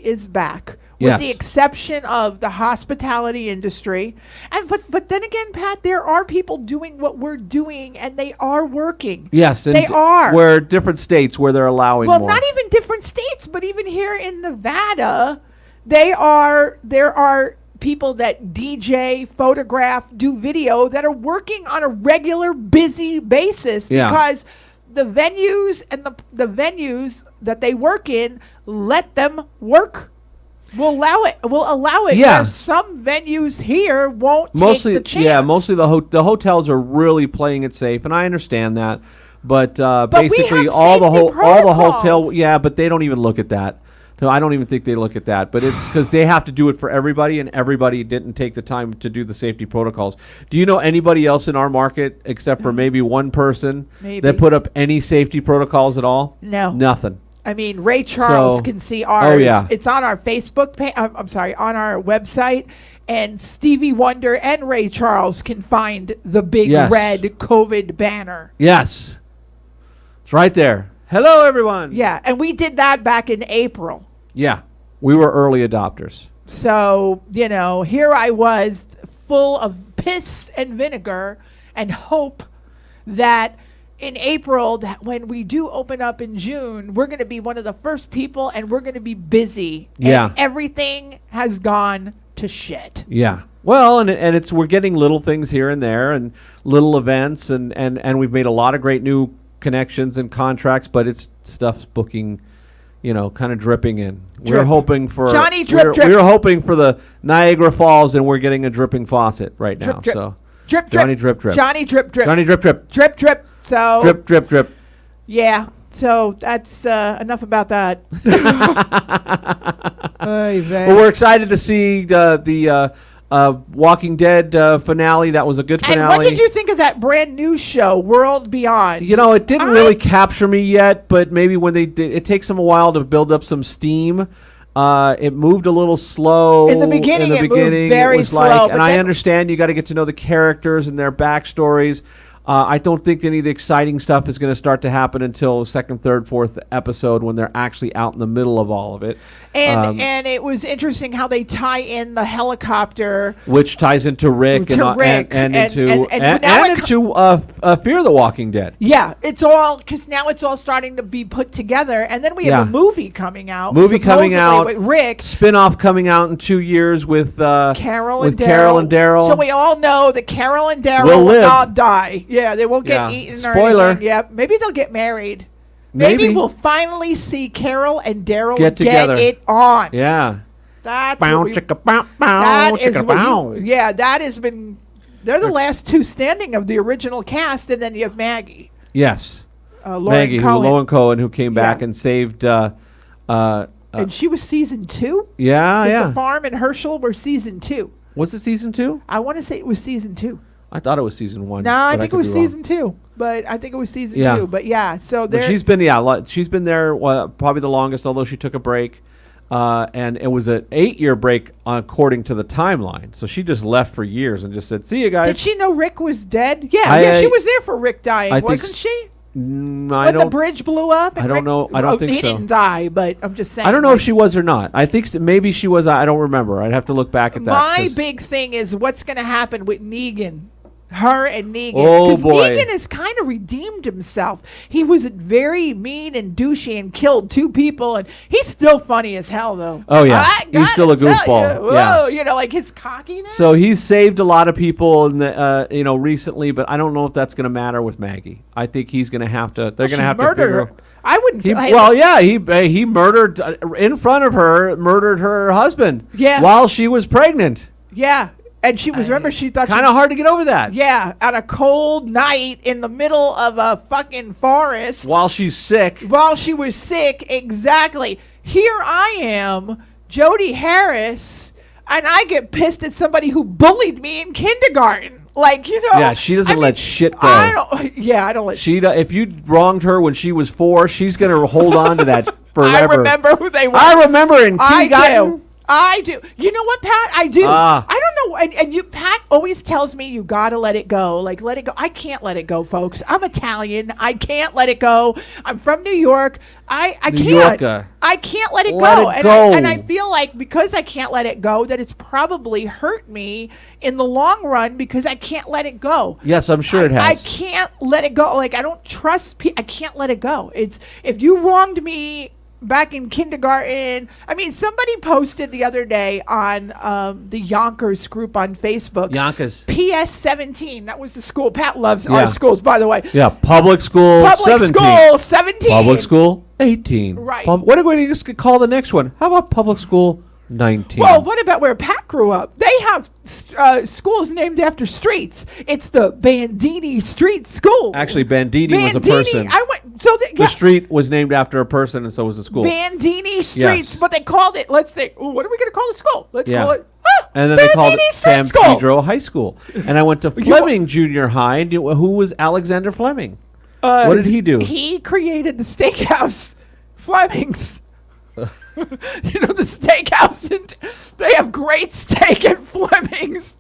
is back. With the exception of the hospitality industry. And but then again, Pat, there are people doing what we're doing, and they are working. Yes, and they are. Where different states where they're allowing more. Well, not even different states, but even here in Nevada, there are people that DJ, photograph, do video that are working on a regular, busy basis because the venues and the venues that they work in let them work. We'll allow it. Yeah. Where some venues here won't take the chance. Yeah, mostly the hotels are really playing it safe, and I understand that. But basically, all the hotel. Yeah, but they don't even look at that. No, I don't even think they look at that. But it's because they have to do it for everybody, and everybody didn't take the time to do the safety protocols. Do you know anybody else in our market except for maybe one person that put up any safety protocols at all? No, nothing. I mean, Ray Charles can see ours. Oh, yeah. It's on our Facebook page. I'm sorry, on our website. And Stevie Wonder and Ray Charles can find the big red COVID banner. Yes. It's right there. Hello, everyone. Yeah, and we did that back in April. Yeah, we were early adopters. So, here I was full of piss and vinegar and hope that in April, that when we do open up in June, we're going to be one of the first people and we're going to be busy. Yeah. And everything has gone to shit. Yeah. Well, and we're getting little things here and there and little events and we've made a lot of great new connections and contracts, but it's stuff's booking, kind of dripping in. We're hoping for Johnny Drip. We're hoping for the Niagara Falls and we're getting a dripping faucet right now. Drip. So Drip. Johnny Drip. Johnny Drip. Johnny Drip. Drip. So drip. Yeah. So that's enough about that. Well, we're excited to see the Walking Dead finale. That was a good finale. And what did you think of that brand new show, World Beyond? It didn't really capture me yet, but maybe when they did, it takes them a while to build up some steam. It moved a little slow. In the beginning, it moved very slow. And I understand you got to get to know the characters and their backstories. I don't think any of the exciting stuff is going to start to happen until second, third, fourth episode when they're actually out in the middle of all of it. And it was interesting how they tie in the helicopter, which ties into Rick and into Fear the Walking Dead. Yeah, it's all because now it's all starting to be put together, and then we have a movie coming out. With Rick. Spin-off coming out in 2 years with Carol and Daryl. So we all know that Carol and Daryl will not die. Yeah, they won't get eaten. Spoiler. Or anything. Yeah, maybe they'll get married. Maybe we'll finally see Carol and Daryl get together. Get it on. Yeah. That has been. They're the last two standing of the original cast, and then you have Maggie. Yes. Lauren Cohen, who came back and saved and she was season 2. Yeah, 'Cause yeah. The Farm and Herschel were season 2. Was it season 2? I want to say it was season 2. I thought it was season 1. No, I but think it could was be wrong. season 2. But I think it was season Yeah. 2. But yeah, so But there. she's been there probably the longest, although she took a break. And it was an 8-year break according to the timeline. So she just left for years and just said, "See you guys." Did she know Rick was dead? Yeah, she was there for Rick dying, I think wasn't she? I When the don't. bridge blew up? And I don't Rick- know. I don't think he so. didn't die, but I'm just saying. I don't know if she was or not. I think maybe she was. I don't remember. I'd have to look back at that. My 'cause- big thing is what's going to happen with Negan. Her and Negan. Oh, 'Cause boy. Negan has kind of redeemed himself. He was very mean and douchey and killed 2 people, and he's still funny as hell, though. Oh, yeah. I He's still a gotta tell goofball. you, Yeah. whoa, you know, like his cockiness. So he's saved a lot of people in the recently, but I don't know if that's going to matter with Maggie. I think he's going to have to. They're going to have to murder figure. her. I wouldn't. He murdered in front of her. Murdered her husband. Yeah. While she was pregnant. Yeah, and she was. Remember, she thought Kind of hard to get over that. Yeah, on a cold night in the middle of a fucking forest. While she's sick. While she was sick, exactly. Here I am, Jodi Harris, and I get pissed at somebody who bullied me in kindergarten. Like, you know. Yeah, she doesn't let shit go. I don't let If you wronged her when she was 4, she's gonna hold on to that forever. I remember who they were. I remember in I kindergarten. do. I do. You know what, Pat? I do. Ah. I don't know. And you, Pat always tells me you gotta let it go. Like, let it go. I can't let it go, folks. I'm Italian. I can't let it go. I'm from New York. I New can't. Yorker. I can't let it Let go. it and go. and I feel like because I can't let it go, that it's probably hurt me in the long run because I can't let it go. Yes, I'm sure it has. I can't let it go. Like, I don't trust people. I can't let it go. It's if you wronged me back in kindergarten. I mean, somebody posted the other day on the Yonkers group on Facebook. Yonkers. PS 17. That was the school. Pat loves Yeah. our schools, by the way. Yeah, public school. Public 17. school 17. Public school 18. Right. What are we going to call the next one? How about public school 19? Well, what about where Pat grew up? They have schools named after streets. It's the Bandini Street School. Actually, Bandini was a person. I went. So The street was named after a person, and so was the school. Bandini Streets, Yes. but they called it. Let's think. Ooh, what are we going to call the school? Let's Yeah. call it. And then they called it Bandini Street San School. Pedro High School. And I went to Fleming Junior High. And who was Alexander Fleming? What did he do? He created the steakhouse, Fleming's. You know the steakhouse, and they have great steak at Fleming's.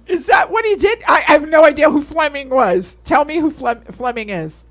Is that what he did? I have no idea who Fleming was. Tell me who Fleming is.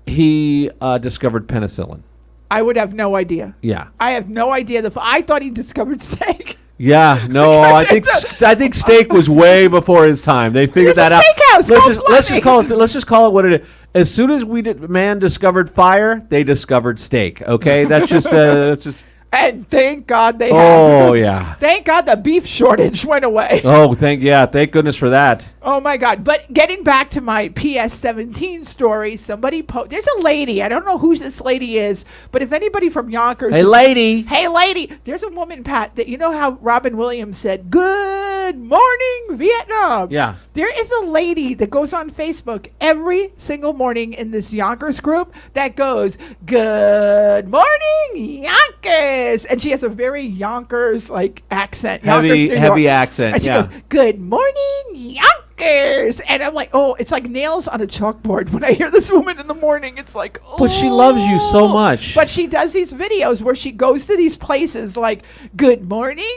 He discovered penicillin. I would have no idea. Yeah. I have no idea. I thought he discovered steak. Yeah, no, I think Because I think steak was way before his time. They figured There's that a out. steakhouse called Let's just call it what it is. As soon as man discovered fire, they discovered steak. Okay, that's just. And thank God they have. Oh yeah. Thank God the beef shortage went away. Oh, thank goodness for that. Oh my God. But getting back to my PS 17 story, somebody there's a lady. I don't know who this lady is, but if anybody from Yonkers. Hey, lady. Hey, lady. There's a woman, Pat, that you know how Robin Williams said, "Good morning, Vietnam." Yeah. There is a lady that goes on Facebook every single morning in this Yonkers group that goes, "Good morning, Yonkers." And she has a very Yonkers like accent. Yonkers, New Heavy York. accent. And she Yeah. goes, "Good morning, Yonkers." And I'm like, oh, it's like nails on a chalkboard. When I hear this woman in the morning, it's like, oh. But she loves you so much. But she does these videos where she goes to these places like, "Good morning,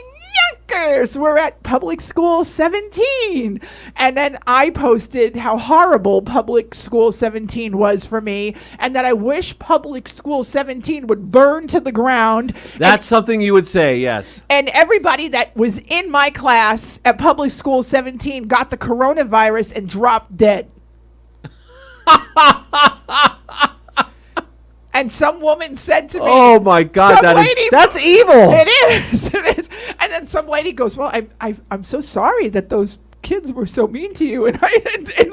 Yonkers. We're at public school 17." And then I posted how horrible public school 17 was for me, and that I wish public school 17 would burn to the ground. That's something you would say, yes. And everybody that was in my class at public school 17 got the coronavirus and dropped dead. And some woman said to me, Oh my God, that's evil. It is. It is. And then some lady goes, "Well, I'm so sorry that those kids were so mean to you in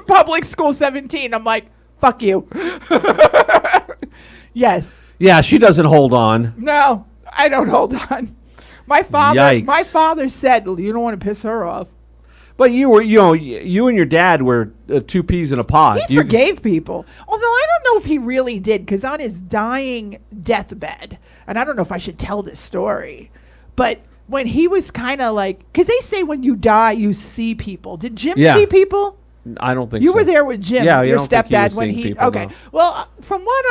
public school 17." I'm like, fuck you. Yes. Yeah, she doesn't hold on. No, I don't hold on. My father Yikes. My father said, "You don't want to piss her off." But you and your dad were two peas in a pod. He forgave people. Although I don't know if he really did, because on his dying deathbed, and I don't know if I should tell this story, but when he was kind of like, because they say when you die, you see people. Did Jim see people? I don't think you so. were there with Jim, your stepdad, when he. People, okay. no. Well, from what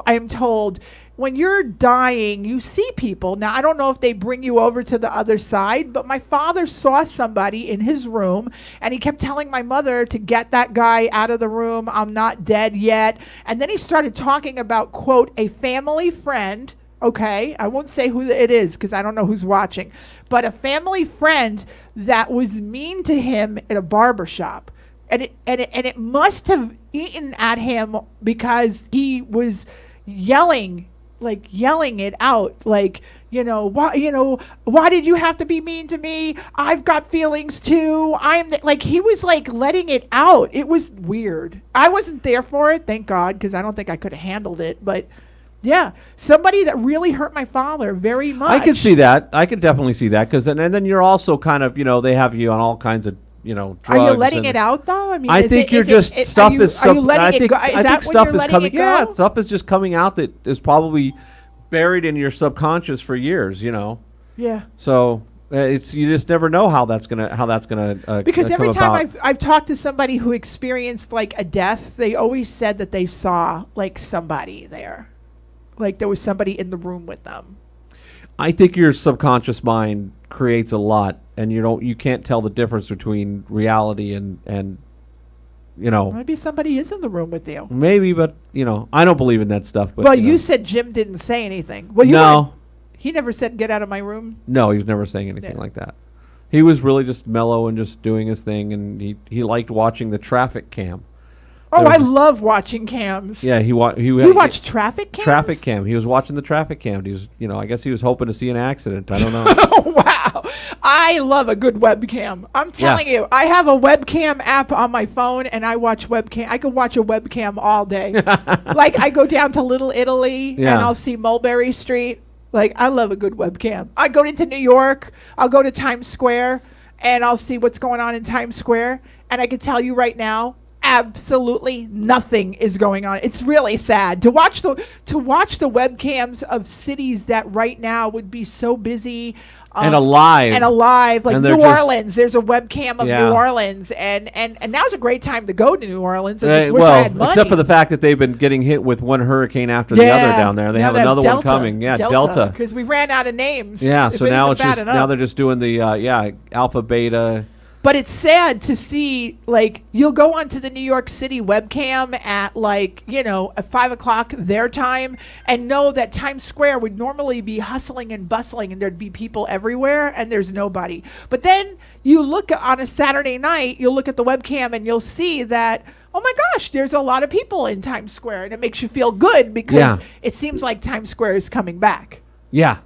I'm told, when you're dying, you see people. Now, I don't know if they bring you over to the other side, but my father saw somebody in his room, and he kept telling my mother to get that guy out of the room. I'm not dead yet. And then he started talking about, quote, a family friend. Okay, I won't say who it is because I don't know who's watching, but a family friend that was mean to him at a barber shop. And it must have eaten at him because he was yelling it out, like, why did you have to be mean to me? I've got feelings too. He was like letting it out. It was weird. I wasn't there for it, thank God, because I don't think I could have handled it. But yeah, somebody that really hurt my father very much. I could see that. I could definitely see that, because and then you're also kind of, they have you on all kinds of, drugs. Are you letting it out though? I mean, I think you're just stuff is. Are you letting it go? I think stuff is coming. Yeah, stuff is just coming out that is probably buried in your subconscious for years. Yeah. So it's you just never know how that's gonna because every come time about. I've talked to somebody who experienced like a death, they always said that they saw like somebody there, like there was somebody in the room with them. I think your subconscious mind creates a lot, and you can't tell the difference between reality and maybe somebody is in the room with you. Maybe, but I don't believe in that stuff. But well, you said Jim didn't say anything. Well, no, he never said get out of my room. No, he was never saying anything like that. He was really just mellow and just doing his thing, and he liked watching the traffic cam. Oh, I love watching cams. Yeah, he watched traffic cams? Traffic cam. He was watching the traffic cam. He was, I guess he was hoping to see an accident. I don't know. Oh, wow. I love a good webcam. I'm telling you, I have a webcam app on my phone, and I watch webcam. I could watch a webcam all day. Like, I go down to Little Italy, and I'll see Mulberry Street. Like, I love a good webcam. I go into New York. I'll go to Times Square, and I'll see what's going on in Times Square. And I can tell you right now, absolutely nothing is going on. It's really sad to watch the webcams of cities that right now would be so busy and alive. Like New Orleans, there's a webcam of New Orleans, and now's a great time to go to New Orleans. I wish I had money. Except for the fact that they've been getting hit with one hurricane after the other down there. They have another one coming. Yeah, Delta. Because we ran out of names. Yeah, so now they're just doing the alpha, beta. But it's sad to see, like, you'll go onto the New York City webcam at, like, at 5 o'clock their time and know that Times Square would normally be hustling and bustling and there'd be people everywhere and there's nobody. But then you look on a Saturday night, you'll look at the webcam and you'll see that, oh my gosh, there's a lot of people in Times Square, and it makes you feel good because it seems like Times Square is coming back. Yeah.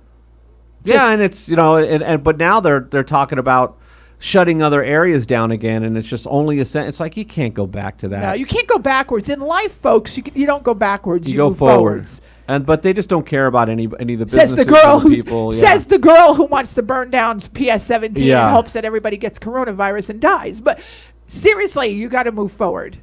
And it's, but now they're talking about shutting other areas down again, and it's just only it's like you can't go back to that. No, you can't go backwards in life, folks. You don't go backwards. You go move forwards. But they just don't care about any of the businesses. Says the girl who says the girl who wants to burn down PS17 and hopes that everybody gets coronavirus and dies. But seriously, you got to move forward.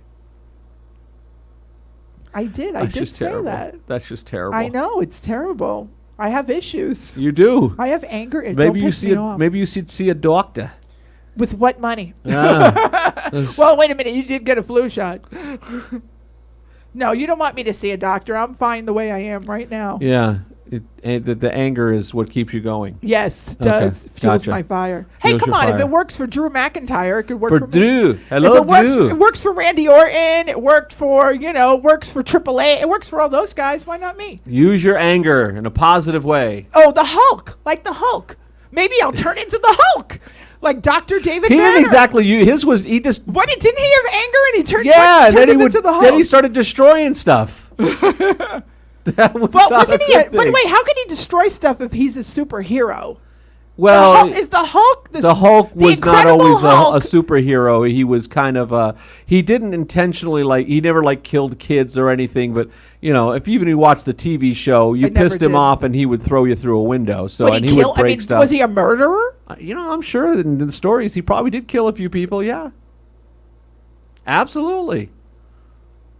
I did say that. That's just terrible. I know, it's terrible. I have issues. You do. I have anger. Maybe you should see a doctor. With what money? Well, wait a minute. You did get a flu shot. No, you don't want me to see a doctor. I'm fine the way I am right now. Yeah. The anger is what keeps you going. Yes, it does. Okay. Fuels my fire. Hey, come on. If it works for Drew McIntyre, it could work for Drew. Me. Hello, Drew. It works for Randy Orton. It worked for, works for AAA. It works for all those guys. Why not me? Use your anger in a positive way. Oh, the Hulk. Like the Hulk. Maybe I'll turn into the Hulk. Like Dr. David Banner. He didn't exactly his was he just What didn't he have anger and he turned into the Hulk? Then he started destroying stuff. That was wasn't he by the way, how can he destroy stuff if he's a superhero? Well, is the Hulk the Hulk was not always a superhero. He was kind of he didn't intentionally he never killed kids or anything, but if even you watch the TV show, you pissed him off and he would throw you through a window. So he would break stuff. Was he a murderer? I'm sure in the stories he probably did kill a few people. Yeah, absolutely.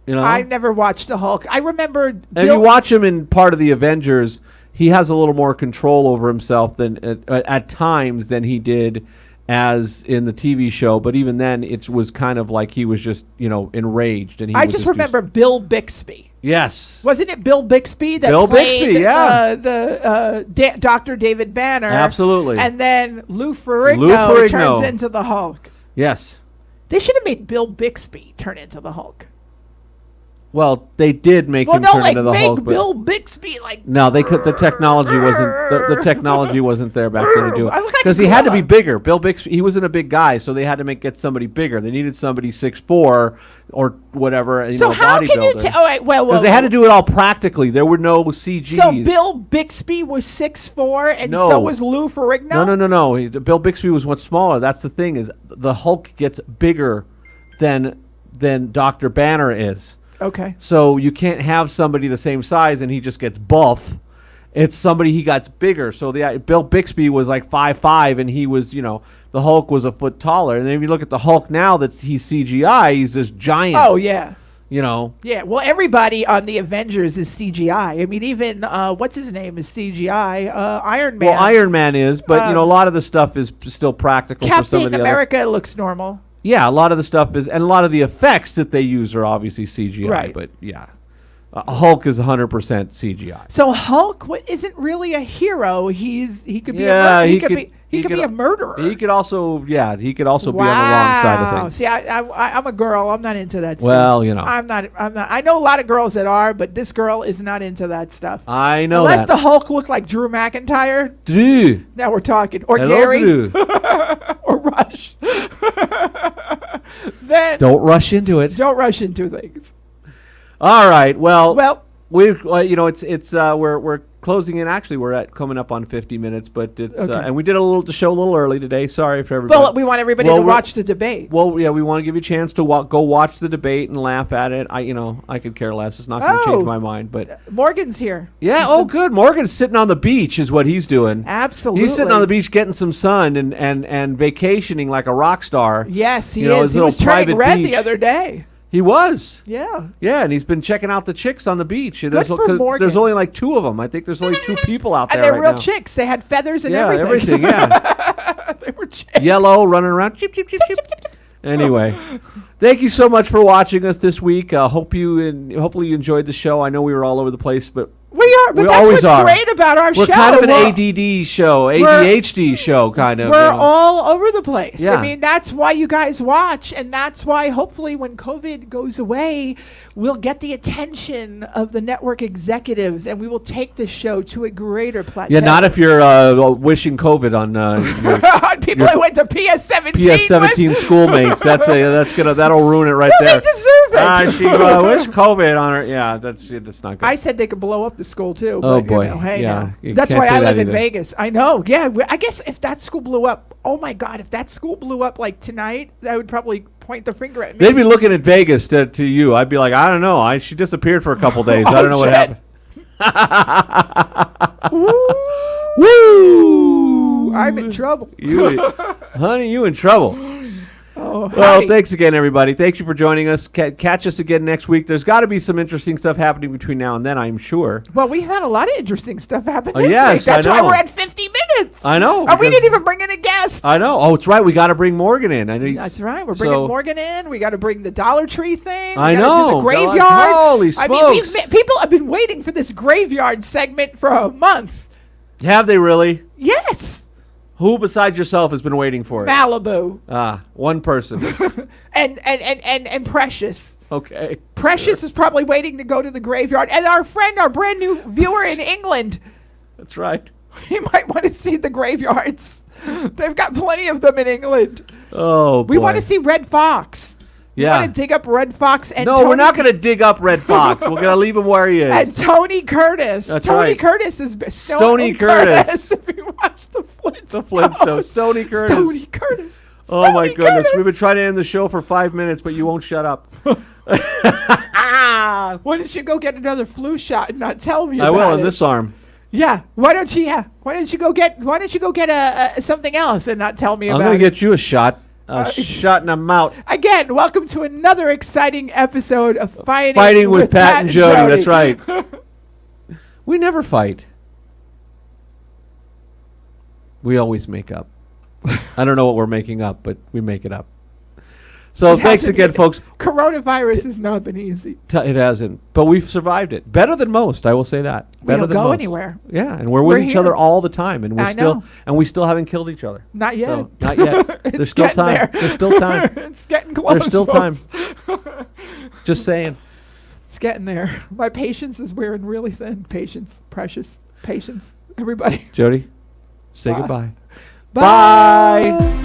I never watched the Hulk. I remember. If you watch him in part of the Avengers, he has a little more control over himself than at times than he did as in the TV show. But even then, it was kind of like he was just enraged. And I just remember Bill Bixby. Yes. Wasn't it Bill Bixby that played Dr. David Banner? Absolutely. And then Lou Ferrigno turns into the Hulk. Yes. They should have made Bill Bixby turn into the Hulk. Well, they did make him turn into the Hulk. Bill Bixby No, they could. The technology wasn't there back then to do it because he had to be bigger. Bill Bixby, he wasn't a big guy, so they had to get somebody bigger. They needed somebody 6'4" or whatever. So how can you tell? All right, because they had to do it all practically. There were no CGs. So Bill Bixby was 6'4", and so was Lou Ferrigno. No. Bill Bixby was much smaller. That's the thing is the Hulk gets bigger than Dr. Banner is. Okay. So you can't have somebody the same size and he just gets buff. It's somebody he gets bigger. So Bill Bixby was like 5'5", and he was, the Hulk was a foot taller. And then if you look at the Hulk now, he's CGI. He's this giant. Oh yeah. Yeah. Well, everybody on the Avengers is CGI. I mean, even what's his name is CGI. Iron Man. Well, Iron Man is, but a lot of the stuff is still practical. Captain for some of the America looks normal. Yeah, a lot of the stuff is, and a lot of the effects that they use are obviously CGI. Right. But yeah, Hulk is 100% CGI. So Hulk isn't really a hero. He could be a murderer. He could also be on the wrong side of things. See, I'm a girl. I'm not into that stuff. Well, I'm not. I know a lot of girls that are, but this girl is not into that stuff. I know Unless the Hulk looked like Drew McIntyre. Drew. Now we're talking. Or Hello, Gary. Drew. Or Rush. Then don't rush into it. Don't rush into things. All right. Well, we're closing in. Actually, we're coming up on 50 minutes, but it's and we did the show a little early today. Sorry for everybody. Well, we want everybody to watch the debate. Well, yeah, we want to give you a chance to go watch the debate and laugh at it. I could care less. It's not going to change my mind. But Morgan's here. Yeah. Oh, good. Morgan's sitting on the beach, is what he's doing. Absolutely. He's sitting on the beach getting some sun and vacationing like a rock star. Yes, he is. He was turning red the other day. He was. Yeah. Yeah, and he's been checking out the chicks on the beach. Good for Morgan. There's only like 2 of them. I think there's only 2 people out there right now. And they're real now. chicks. They had feathers and everything. Yeah. They were chicks. Yellow, running around. Chip, chip, chip, chip. Anyway, thank you so much for watching us this week. Hopefully you enjoyed the show. I know we were all over the place, but we are. But that's what's great about our show. We're kind of an ADD show, ADHD show, kind of. We're all over the place. Yeah. I mean, that's why you guys watch, and that's why hopefully when COVID goes away, we'll get the attention of the network executives, and we will take this show to a greater plateau. Yeah, not if you're wishing COVID on on people who went to PS17. PS17 schoolmates. That'll ruin it right there. They deserve it. She wished COVID on her. Yeah, that's not good. I said they could blow up the school too. Oh but, boy, hey, yeah. That's why I live in Vegas. I know. Yeah, I guess if that school blew up, oh my God, if that school blew up like tonight, I would probably point the finger at me. They'd be looking at Vegas to you. I'd be like, I don't know. She disappeared for a couple days. I don't know what happened. Woo! I'm in trouble. Honey, you in trouble. Oh, well, thanks again, everybody. Thank you for joining us. Catch us again next week. There's got to be some interesting stuff happening between now and then, I'm sure. Well, we've had a lot of interesting stuff happen this yes, week. That's I know. why we're at 50 minutes. I know. And we didn't even bring in a guest. I know. Oh, it's right. We got to bring Morgan in. That's right. We're bringing Morgan in. We got to bring the Dollar Tree thing. I Do know. the graveyard. Holy smokes. I mean, people have been waiting for this graveyard segment for a month. Have they really? Yes. Who besides yourself has been waiting for it? Malibu. One person. and Precious. Okay. Precious is probably waiting to go to the graveyard. And our brand new viewer in England. That's right. He might want to see the graveyards. They've got plenty of them in England. Oh, boy. We want to see Red Fox. Yeah. We want to dig up Red Fox and No, we're not going to dig up Red Fox. We're going to leave him where he is. And Tony Curtis. That's Tony right. Curtis is Stony Curtis. If you watch the Flintstones. The Flintstones. Stony Curtis. Stony Curtis. Oh, my goodness. Curtis. We've been trying to end the show for 5 minutes, but you won't shut up. Why don't you go get another flu shot and not tell me about it? I will in this arm. Yeah. Why don't you go get something else and not tell me I'm about gonna it? get you a shot. Shot in the mouth. Again, welcome to another exciting episode of Fighting with Pat and Jodi. That's right. We never fight. We always make up. I don't know what we're making up, but we make it up. So thanks again, folks. Coronavirus has not been easy. It hasn't, but we've survived it better than most. I will say that. We Better don't than go most. anywhere. Yeah, and we're with each here. other all the time, and I know. we still haven't killed each other. Not yet. So, not yet. It's There's still getting time. there. There's still time. It's getting close. There's still time. folks. Just saying. It's getting there. My patience is wearing really thin. Patience, precious patience. Everybody. Jodi, say Bye. goodbye. Bye. Bye.